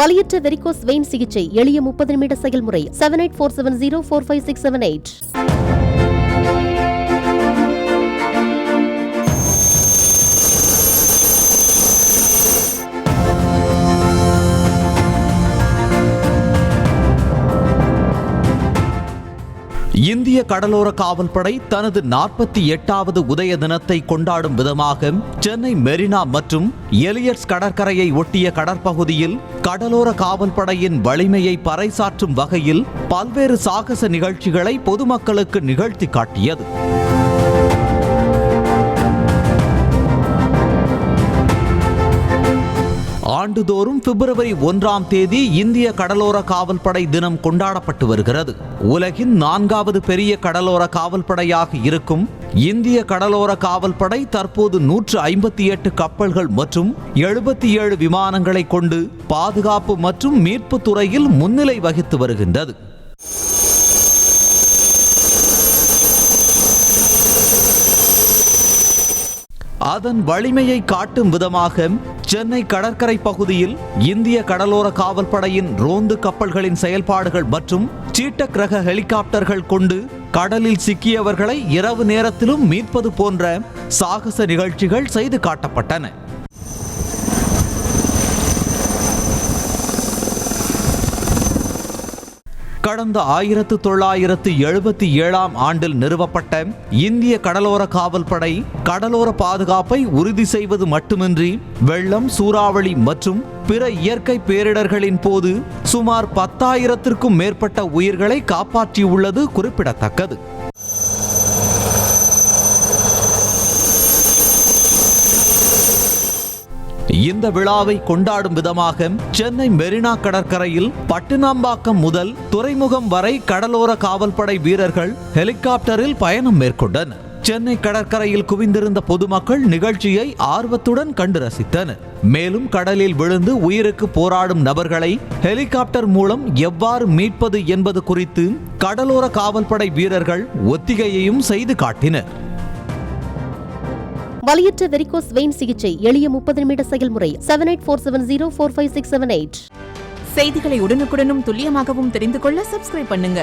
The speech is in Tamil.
வலியற்ற வெரிகோஸ் வெயின் சிகிச்சை எளிய 30 நிமிட செயல்முறை 7847045678. இந்திய கடலோர காவல்படை தனது 48வது உதய தினத்தை கொண்டாடும் விதமாக சென்னை மெரினா மற்றும் எலியட்ஸ் கடற்கரையை ஒட்டிய கடற்பகுதியில் கடலோர காவல்படையின் வலிமையை பறைசாற்றும் வகையில் பல்வேறு சாகச நிகழ்ச்சிகளை பொதுமக்களுக்கு நிகழ்த்தி காட்டியது. ஆண்டுதோறும் பிப்ரவரி 1ஆம் தேதி இந்திய கடலோர காவல்படை தினம் கொண்டாடப்பட்டு வருகிறது. உலகின் 4வது பெரிய கடலோர காவல்படையாக இருக்கும் இந்திய கடலோர காவல்படை தற்போது 158 கப்பல்கள் மற்றும் 77 விமானங்களை கொண்டு பாதுகாப்பு மற்றும் மீட்பு துறையில் முன்னிலை வகித்து வருகின்றது. அதன் வலிமையை காட்டும் விதமாக சென்னை கடற்கரை பகுதியில் இந்திய கடலோர காவல்படையின் ரோந்து கப்பல்களின் செயல்பாடுகள் மற்றும் சீட்டக் ரக ஹெலிகாப்டர்கள் கொண்டு கடலில் சிக்கியவர்களை இரவு நேரத்திலும் மீட்பது போன்ற சாகச நிகழ்ச்சிகள் செய்து காட்டப்பட்டன. கடந்த 1977ஆம் ஆண்டில் நிறுவப்பட்ட இந்திய கடலோர காவல்படை கடலோர பாதுகாப்பை உறுதி செய்வது மட்டுமின்றி வெள்ளம், சூறாவளி மற்றும் பிற இயற்கை பேரிடர்களின் போது சுமார் 10,000க்கும் மேற்பட்ட உயிர்களை காப்பாற்றியுள்ளது குறிப்பிடத்தக்கது. இந்த விழாவை கொண்டாடும் விதமாக சென்னை மெரினா கடற்கரையில் பட்டினம்பாக்கம் முதல் துறைமுகம் வரை கடலோர காவல்படை வீரர்கள் ஹெலிகாப்டரில் பயணம் மேற்கொண்டனர். சென்னை கடற்கரையில் குவிந்திருந்த பொதுமக்கள் நிகழ்ச்சியை ஆர்வத்துடன் கண்டு ரசித்தனர். மேலும் கடலில் விழுந்து உயிருக்கு போராடும் நபர்களை ஹெலிகாப்டர் மூலம் எவ்வாறு மீட்பது என்பது குறித்து கடலோர காவல்படை வீரர்கள் ஒத்திகையையும் செய்து காட்டினர். வலியற்ற வெரிகோஸ் வெயின் சிகிச்சை எளிய 30 நிமிட செயல்முறை 7847045678. செய்திகளை உடனுக்குடனும் துல்லியமாகவும் தெரிந்து கொள்ள சப்ஸ்கிரைப் பண்ணுங்க.